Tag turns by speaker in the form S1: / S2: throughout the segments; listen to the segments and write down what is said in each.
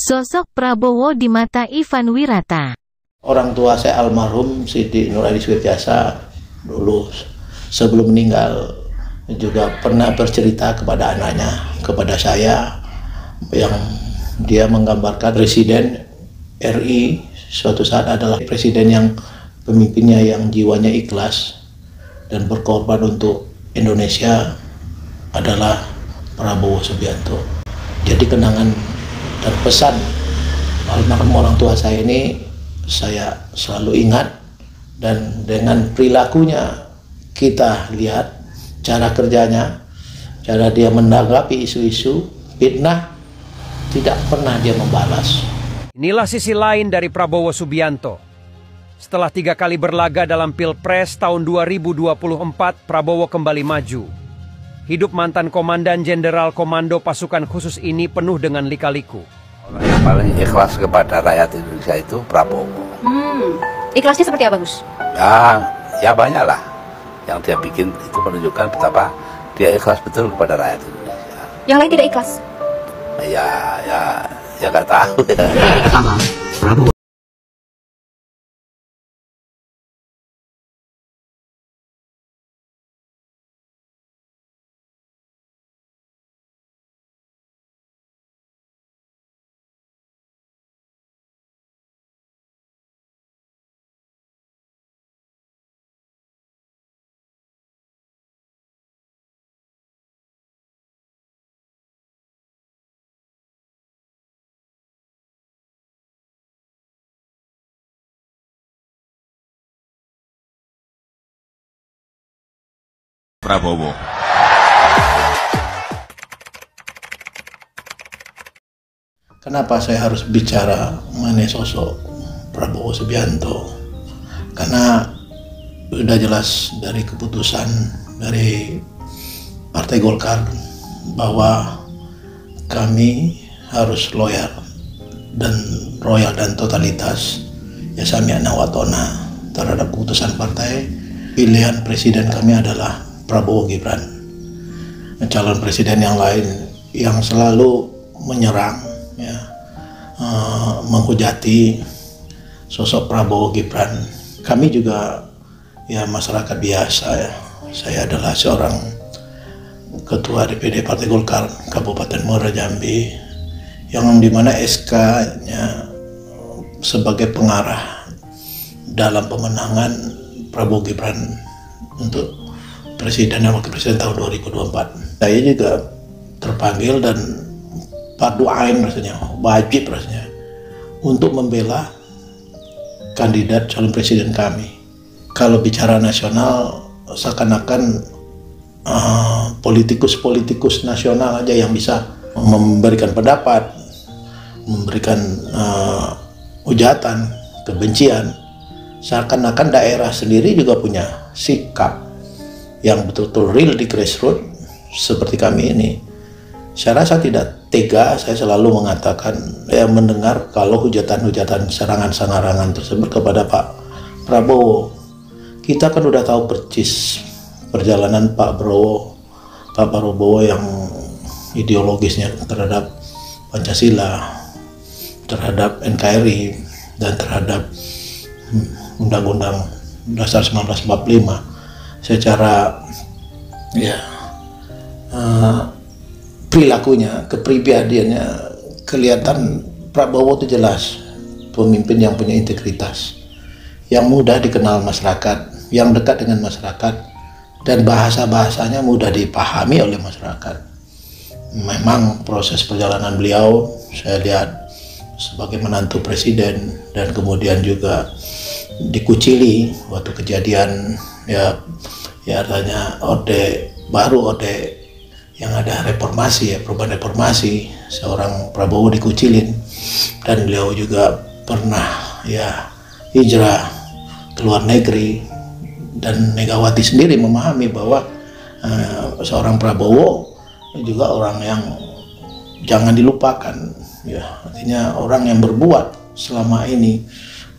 S1: Sosok Prabowo di mata Ivan Wirata.
S2: Orang tua saya almarhum Siti Nurhadi Sweetjasa dulu sebelum meninggal juga pernah bercerita kepada anaknya, kepada saya, yang dia menggambarkan Presiden RI suatu saat adalah presiden yang pemimpinnya yang jiwanya ikhlas dan berkorban untuk Indonesia adalah Prabowo Subianto. Jadi kenangan dan pesan almarhum orang tua saya ini saya selalu ingat, dan dengan perilakunya kita lihat cara kerjanya, cara dia menanggapi isu-isu fitnah, tidak pernah dia membalas.
S3: Inilah sisi lain dari Prabowo Subianto. Setelah 3 kali berlaga dalam Pilpres tahun 2024, Prabowo kembali maju. Hidup mantan Komandan Jenderal Komando Pasukan Khusus ini penuh dengan lika-liku.
S4: Orang yang paling ikhlas kepada rakyat Indonesia itu Prabowo.
S5: Ikhlasnya seperti apa, Gus?
S4: Ya banyak lah. Yang dia bikin itu menunjukkan betapa dia ikhlas betul kepada rakyat Indonesia.
S5: Yang lain tidak ikhlas?
S4: Ya nggak tahu.
S6: Sama Prabowo.
S7: Prabowo.
S2: Kenapa saya harus bicara mengenai sosok Prabowo Subianto? Karena sudah jelas dari keputusan dari Partai Golkar bahwa kami harus loyal dan totalitas ya sami'na wa ta'na terhadap keputusan partai. Pilihan presiden kami adalah Prabowo Gibran. Calon presiden yang lain yang selalu menyerang, ya, menghujati sosok Prabowo Gibran. Kami juga ya masyarakat biasa ya. Saya adalah seorang ketua DPD Partai Golkar Kabupaten Muara Jambi, yang dimana SK-nya sebagai pengarah dalam pemenangan Prabowo Gibran untuk Presiden dan Wakil Presiden tahun 2024. Saya juga terpanggil dan fardu ain rasanya, wajib rasanya untuk membela kandidat calon presiden kami. Kalau bicara nasional, seakan-akan politikus nasional aja yang bisa memberikan pendapat, memberikan hujatan, kebencian. Seakan-akan daerah sendiri juga punya sikap yang betul-betul real di grassroots seperti kami ini. Saya rasa tidak tega saya selalu mengatakan, mendengar kalau hujatan-hujatan serangan-serangan tersebut kepada Pak Prabowo. Kita kan udah tahu persis perjalanan Pak Prabowo yang ideologisnya terhadap Pancasila, terhadap NKRI, dan terhadap Undang-Undang Dasar 1945. Secara perilakunya, kepribadiannya kelihatan Prabowo itu jelas pemimpin yang punya integritas, yang mudah dikenal masyarakat, yang dekat dengan masyarakat, dan bahasa-bahasanya mudah dipahami oleh masyarakat. Memang proses perjalanan beliau saya lihat sebagai menantu presiden, dan kemudian juga dikucili waktu kejadian ya artinya orde yang ada reformasi, ya perubahan reformasi, seorang Prabowo dikucilin, dan beliau juga pernah ya hijrah ke luar negeri, dan Megawati sendiri memahami bahwa seorang Prabowo juga orang yang jangan dilupakan, ya artinya orang yang berbuat selama ini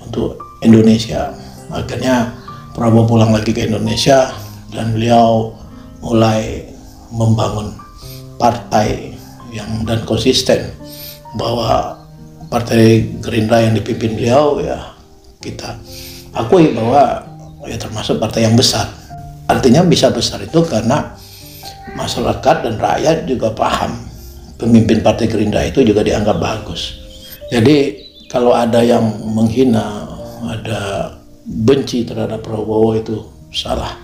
S2: untuk Indonesia. Akhirnya Prabowo pulang lagi ke Indonesia, dan beliau mulai membangun partai yang dan konsisten bahwa Partai Gerindra yang dipimpin beliau, ya kita akui bahwa ya termasuk partai yang besar. Artinya bisa besar itu karena masyarakat dan rakyat juga paham pemimpin Partai Gerindra itu juga dianggap bagus. Jadi kalau ada yang menghina, ada benci terhadap Prabowo, itu salah.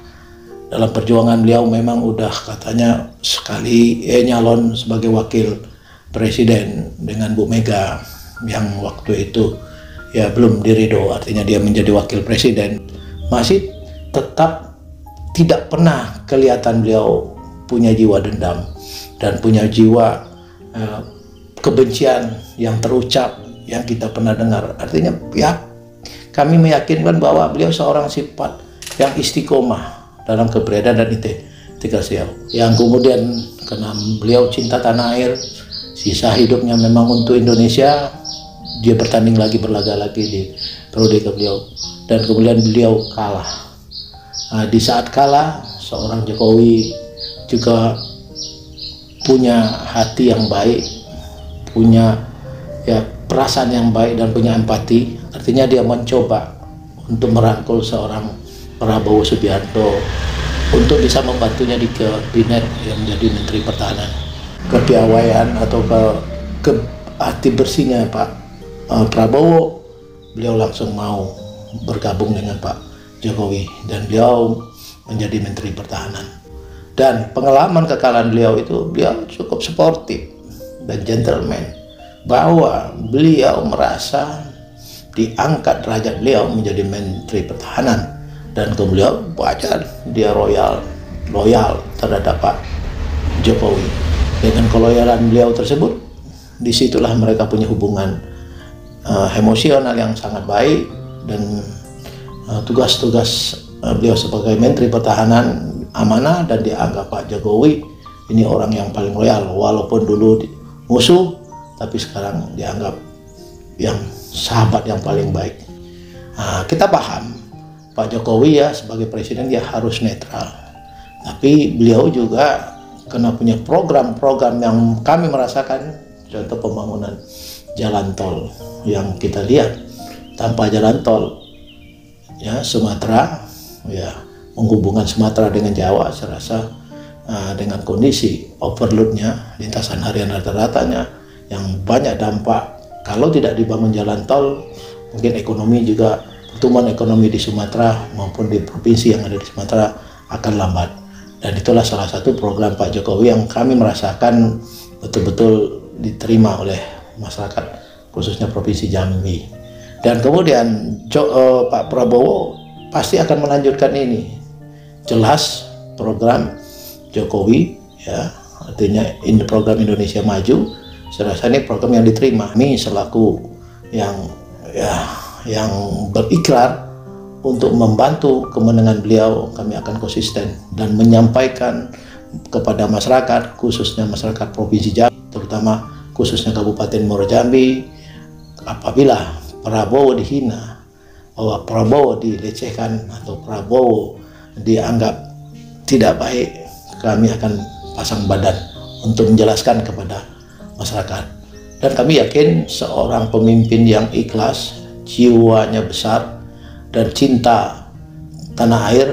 S2: Dalam perjuangan beliau memang udah katanya sekali nyalon sebagai wakil presiden dengan Bu Mega yang waktu itu ya belum diridho, artinya dia menjadi wakil presiden. Masih tetap tidak pernah kelihatan beliau punya jiwa dendam dan punya jiwa kebencian yang terucap yang kita pernah dengar. Artinya ya kami meyakinkan bahwa beliau seorang sifat yang istiqomah dalam keberadaan dan integritas beliau. Yang kemudian karena beliau cinta tanah air, sisa hidupnya memang untuk Indonesia, dia bertanding lagi, berlaga lagi di periode beliau, dan kemudian beliau kalah. Di saat kalah, seorang Jokowi juga punya hati yang baik, punya ya perasaan yang baik dan punya empati. Artinya dia mencoba untuk merangkul seorang Prabowo Subianto untuk bisa membantunya di kabinet yang menjadi Menteri Pertahanan. Kepiawaian atau ke hati bersihnya Pak Prabowo, beliau langsung mau bergabung dengan Pak Jokowi dan beliau menjadi Menteri Pertahanan. Dan pengalaman kekalahan beliau itu, beliau cukup sportif dan gentleman, bahwa beliau merasa diangkat derajat beliau menjadi Menteri Pertahanan, dan kemudian wajar dia loyal terhadap Pak Jokowi. Dengan keloyalan beliau tersebut, disitulah mereka punya hubungan emosional yang sangat baik, dan tugas-tugas beliau sebagai Menteri Pertahanan amanah, dan dianggap Pak Jokowi ini orang yang paling loyal, walaupun dulu musuh, tapi sekarang dianggap yang sahabat yang paling baik. Kita paham Pak Jokowi ya sebagai presiden dia harus netral, tapi beliau juga kena punya program-program yang kami merasakan, contoh pembangunan jalan tol yang kita lihat. Tanpa jalan tol ya Sumatera, ya menghubungkan Sumatera dengan Jawa, saya rasa dengan kondisi overloadnya, lintasan harian rata-ratanya yang banyak dampak. Kalau tidak dibangun jalan tol, mungkin ekonomi juga, pertumbuhan ekonomi di Sumatera maupun di provinsi yang ada di Sumatera akan lambat. Dan itulah salah satu program Pak Jokowi yang kami merasakan betul-betul diterima oleh masyarakat, khususnya Provinsi Jambi. Dan kemudian Pak Prabowo pasti akan melanjutkan ini. Jelas program Jokowi ya, artinya program Indonesia Maju, saya rasa ini program yang diterima. Kami selaku yang berikrar untuk membantu kemenangan beliau, kami akan konsisten dan menyampaikan kepada masyarakat, khususnya masyarakat Provinsi Jambi, terutama khususnya Kabupaten Muaro Jambi, apabila Prabowo dihina, bahwa Prabowo dilecehkan atau Prabowo dianggap tidak baik, kami akan pasang badan untuk menjelaskan kepada masyarakat. Dan kami yakin seorang pemimpin yang ikhlas, jiwanya besar dan cinta tanah air,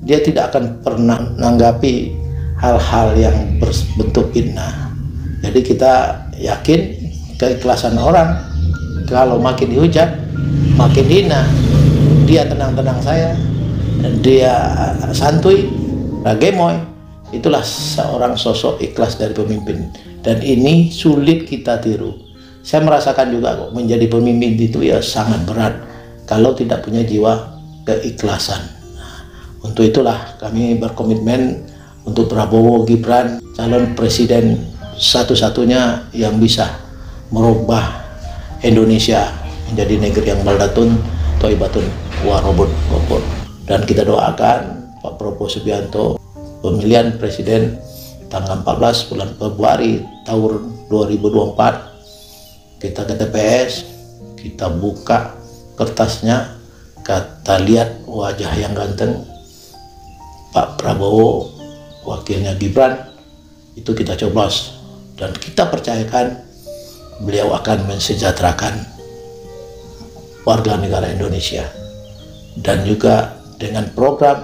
S2: dia tidak akan pernah menanggapi hal-hal yang berbentuk fitnah. Jadi kita yakin keikhlasan orang. Kalau makin dihujat, makin hina, dia tenang-tenang saya, dia santuy, gemoy. Itulah seorang sosok ikhlas dari pemimpin, dan ini sulit kita tiru. Saya merasakan juga kok, menjadi pemimpin itu ya sangat berat kalau tidak punya jiwa keikhlasan. Untuk itulah kami berkomitmen untuk Prabowo Gibran, calon presiden satu-satunya yang bisa merubah Indonesia menjadi negeri yang baldatun, thayyibatun, warobun. Dan kita doakan Pak Prabowo Subianto pemilihan presiden tanggal 14 bulan Februari tahun 2024, kita ke TPS, kita buka kertasnya, kita lihat wajah yang ganteng Pak Prabowo, wakilnya Gibran, itu kita coblos, dan kita percayakan beliau akan mensejahterakan warga negara Indonesia, dan juga dengan program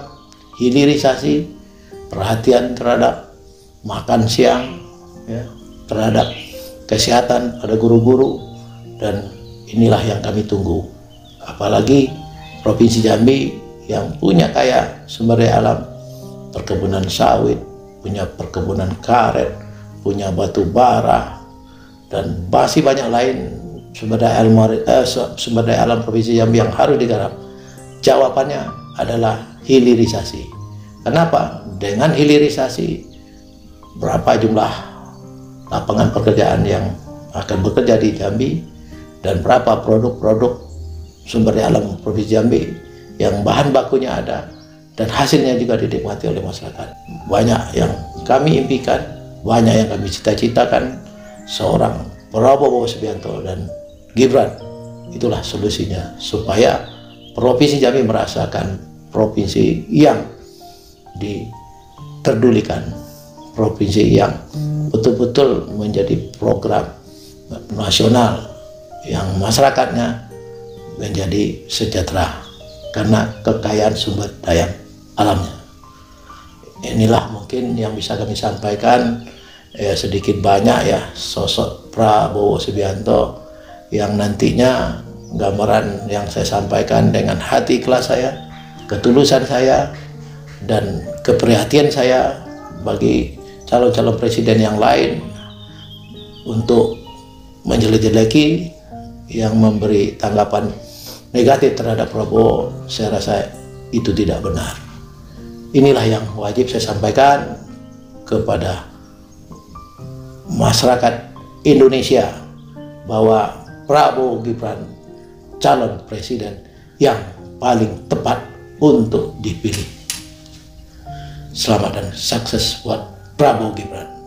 S2: hilirisasi, perhatian terhadap makan siang, ya, terhadap kesehatan pada guru-guru, dan inilah yang kami tunggu. Apalagi Provinsi Jambi yang punya kaya sumber daya alam, perkebunan sawit, punya perkebunan karet, punya batu bara, dan masih banyak lain sumber daya alam Provinsi Jambi yang harus digarap. Jawabannya adalah hilirisasi. Kenapa? Dengan hilirisasi, berapa jumlah lapangan pekerjaan yang akan bekerja di Jambi, dan berapa produk-produk sumber daya alam Provinsi Jambi yang bahan bakunya ada dan hasilnya juga dinikmati oleh masyarakat. Banyak yang kami impikan, banyak yang kami cita-citakan seorang Prabowo Subianto dan Gibran. Itulah solusinya supaya Provinsi Jambi merasakan provinsi yang diterdulikan, provinsi yang betul-betul menjadi program nasional yang masyarakatnya menjadi sejahtera karena kekayaan sumber daya alamnya. Inilah mungkin yang bisa kami sampaikan, sedikit banyak ya, sosok Prabowo Subianto yang nantinya gambaran yang saya sampaikan dengan hati ikhlas saya, ketulusan saya, dan keprihatinan saya bagi calon-calon presiden yang lain untuk menjelek-jeleki, yang memberi tanggapan negatif terhadap Prabowo. Saya rasa itu tidak benar. Inilah yang wajib saya sampaikan kepada masyarakat Indonesia, bahwa Prabowo Gibran calon presiden yang paling tepat untuk dipilih. Selamat dan sukses buat Prabowo Gibran.